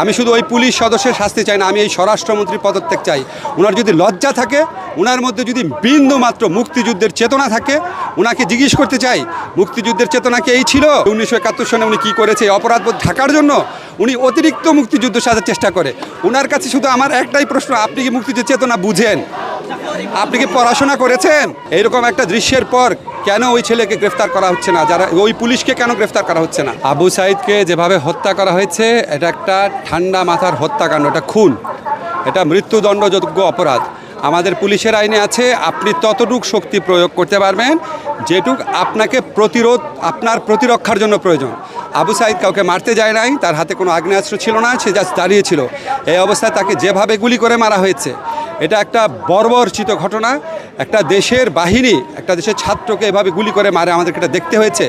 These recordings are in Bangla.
আমি শুধু ওই পুলিশ সদস্যের শাস্তি চাই না, আমি এই স্বরাষ্ট্রমন্ত্রীর পদত্যাগ চাই। ওনার যদি লজ্জা থাকে, ওনার মধ্যে যদি বিন্দু মাত্র মুক্তিযুদ্ধের চেতনা থাকে, ওনাকে জিজ্ঞেস করতে চাই মুক্তিযুদ্ধের চেতনা কি এই ছিল? 1971 সনে উনি কী করেছে? অপরাধবোধ ঢাকার জন্য উনি অতিরিক্ত মুক্তিযুদ্ধ সাজার চেষ্টা করে। ওনার কাছে শুধু আমার একটাই প্রশ্ন, আপনি কি মুক্তিযুদ্ধের চেতনা বুঝেন? আপনি কি পড়াশোনা করেছেন? এইরকম একটা দৃশ্যের পর কেন ওই ছেলেকে গ্রেফতার করা হচ্ছে না? যারা ওই পুলিশকে কেন গ্রেফতার করা হচ্ছে না? আবু সাইদকে যেভাবে হত্যা করা হয়েছে, এটা একটা ঠান্ডা মাথার হত্যাকাণ্ড, এটা খুন, এটা মৃত্যুদণ্ডযোগ্য অপরাধ। আমাদের পুলিশের আইনে আছে, আপনি ততটুক শক্তি প্রয়োগ করতে পারবেন যেটুক আপনাকে আপনার প্রতিরক্ষার জন্য প্রয়োজন। আবু সাইদ কাউকে মারতে যায় নাই, তার হাতে কোনো আগ্নেয়াস্ত্র ছিল না, সে জাস্ট দাঁড়িয়েছিল। এই অবস্থায় তাকে যেভাবে গুলি করে মারা হয়েছে, এটা একটা বর্বরচিত ঘটনা। একটা দেশের বাহিনী একটা দেশের ছাত্রকে এভাবে গুলি করে মারে, আমাদেরকে এটা দেখতে হয়েছে।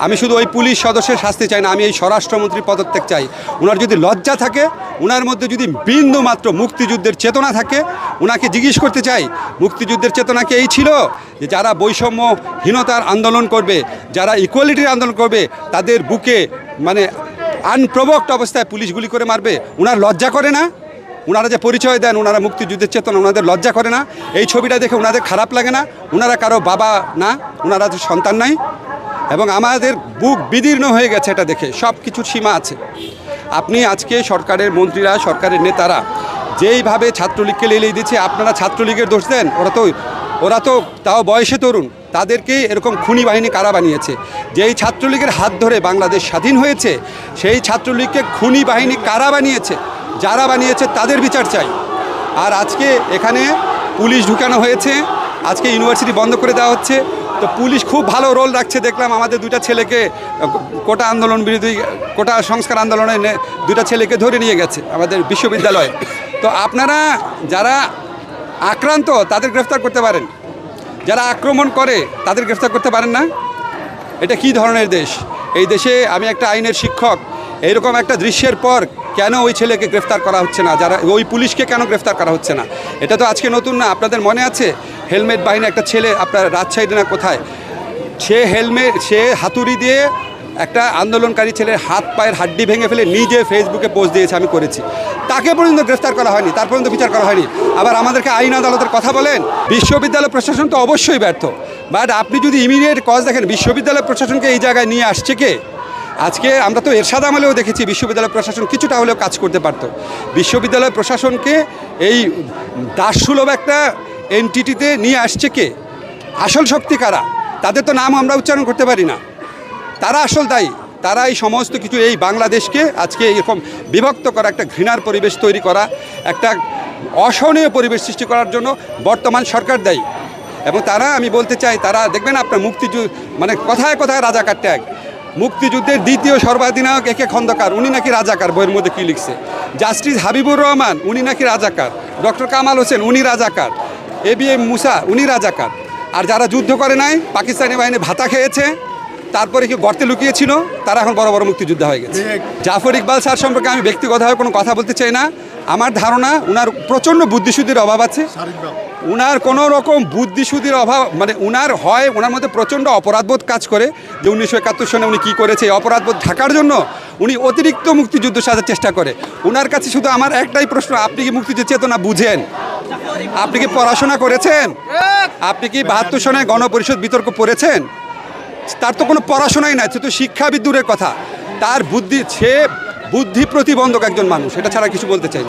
আমি শুধু ওই পুলিশ সদস্যের শাস্তি চাই না, আমি এই স্বরাষ্ট্রমন্ত্রীর পদত্যাগ চাই। ওনার যদি লজ্জা থাকে, ওনার মধ্যে যদি বিন্দু মাত্র মুক্তিযুদ্ধের চেতনা থাকে, ওনাকে জিজ্ঞেস করতে চাই মুক্তিযুদ্ধের চেতনা কি এই ছিল? যে যারা বৈষম্যহীনতার আন্দোলন করবে, যারা ইকুয়ালিটির আন্দোলন করবে, তাদের বুকে মানে আনপ্রভোকড অবস্থায় পুলিশ গুলি করে মারবে? ওনার লজ্জা করে না? ওনারা যে পরিচয় দেন ওনারা মুক্তিযুদ্ধের চেতনা, ওনাদের লজ্জা করে না? এই ছবিটা দেখে ওনাদের খারাপ লাগে না? ওনারা কারো বাবা না, ওনারা তো সন্তান নাই? এবং আমাদের বুক বিদীর্ণ হয়ে গেছে এটা দেখে। সব কিছুর সীমা আছে। আপনি আজকে সরকারের মন্ত্রীরা, সরকারের নেতারা যেইভাবে ছাত্রলীগকে লেলিয়ে দিচ্ছে, আপনারা ছাত্রলীগের দোষ দেন। ওরা তো তাও বয়সে তরুণ, তাদেরকে এরকম খুনি বাহিনী কারা বানিয়েছে? যেই ছাত্রলীগের হাত ধরে বাংলাদেশ স্বাধীন হয়েছে, সেই ছাত্রলীগকে খুনি বাহিনী কারা বানিয়েছে? যারা বানিয়েছে তাদের বিচার চাই। আর আজকে এখানে পুলিশ ঢুকানো হয়েছে, আজকে ইউনিভার্সিটি বন্ধ করে দেওয়া হচ্ছে। তো পুলিশ খুব ভালো রোল রাখছে দেখলাম। আমাদের দুইটা ছেলেকে কোটা আন্দোলন বিরোধী, কোটা সংস্কার আন্দোলনে দুইটা ছেলেকে ধরে নিয়ে গেছে আমাদের বিশ্ববিদ্যালয়ে। তো আপনারা যারা আক্রান্ত তাদের গ্রেফতার করতে পারেন, যারা আক্রমণ করে তাদের গ্রেফতার করতে পারেন না? এটা কি ধরনের দেশ? এই দেশে আমি একটা আইনের শিক্ষক, এইরকম একটা দৃশ্যের পর কেন ওই ছেলেকে গ্রেফতার করা হচ্ছে না? যারা ওই পুলিশকে কেন গ্রেফতার করা হচ্ছে না? এটা তো আজকে নতুন না। আপনাদের মনে আছে হেলমেট বাহিনী একটা ছেলে, আপনার রাজশাহীতে না কোথায়, সে হাতুড়ি দিয়ে একটা আন্দোলনকারী ছেলের হাত পায়ের হাড্ডি ভেঙে ফেলে নিজে ফেসবুকে পোস্ট দিয়েছে, আমি করেছি। তাকে পর্যন্ত গ্রেফতার করা হয়নি, তার পর্যন্ত বিচার করা হয়নি। আবার আমাদেরকে আইন আদালতের কথা বলেন। বিশ্ববিদ্যালয় প্রশাসন তো অবশ্যই ব্যর্থ, বাট আপনি যদি ইমিডিয়েট কজ দেখেন, বিশ্ববিদ্যালয় প্রশাসনকে এই জায়গায় নিয়ে আসছে কে? আজকে আমরা তো এরশাদ আমলেও দেখেছি বিশ্ববিদ্যালয় প্রশাসন কিছুটা হলেও কাজ করতে পারত। বিশ্ববিদ্যালয় প্রশাসনকে এই দাসসুলভ একটা এনটিটিতে নিয়ে আসছে কে? আসল শক্তি কারা? তাদের তো নাম আমরা উচ্চারণ করতে পারি না। তারা আসল দায়ী। তারা এই সমস্ত কিছু, এই বাংলাদেশকে আজকে এরকম বিভক্ত করা, একটা ঘৃণার পরিবেশ তৈরি করা, একটা অসহনীয় পরিবেশ সৃষ্টি করার জন্য বর্তমান সরকার দায়ী। এবং তারা, আমি বলতে চাই, তারা দেখবেন আপনার মানে কথায় কথায় রাজাকার ট্যাগ। মুক্তিযুদ্ধের দ্বিতীয় সর্বাধিনায়ক একে খন্দকার, উনি নাকি রাজাকার। বইয়ের মধ্যে কী লিখছে? জাস্টিস হাবিবুর রহমান, উনি নাকি রাজাকার। ডক্টর কামাল হোসেন, উনি রাজাকার। ABM মুসা, উনি রাজাকার। আর যারা যুদ্ধ করে নাই, পাকিস্তানি বাহিনী ভাতা খেয়েছে, তারপরে কি গর্তে লুকিয়েছিল, তারা এখন বড় বড় মুক্তিযোদ্ধা হয়ে গেছে। জাফর ইকবাল স্যার সম্পর্কে আমি ব্যক্তিগতভাবে কোনো কথা বলতে চাই না। আমার ধারণা ওনার প্রচণ্ড বুদ্ধিশুদ্ধির অভাব আছে। ওনার কোনো রকম বুদ্ধিশুদ্ধির অভাব, মানে ওনার মধ্যে প্রচণ্ড অপরাধবোধ কাজ করে, যে 1971 সনে উনি কী করেছে, এই অপরাধবোধ ঢাকার জন্য উনি অতিরিক্ত মুক্তিযুদ্ধ সাজার চেষ্টা করে। ওনার কাছে শুধু আমার একটাই প্রশ্ন, আপনি কি মুক্তিযুদ্ধের চেতনা বুঝেন? আপনি কি পড়াশোনা করেছেন? আপনি কি 72 সনে গণপরিষদ বিতর্ক পড়েছেন? তার তো কোনো পড়াশোনাই নাই, সে তো শিক্ষাবিদ দূরের কথা। তার বুদ্ধি, সে বুদ্ধি প্রতিবন্ধক একজন মানুষ, এটা ছাড়া কিছু বলতে চাই।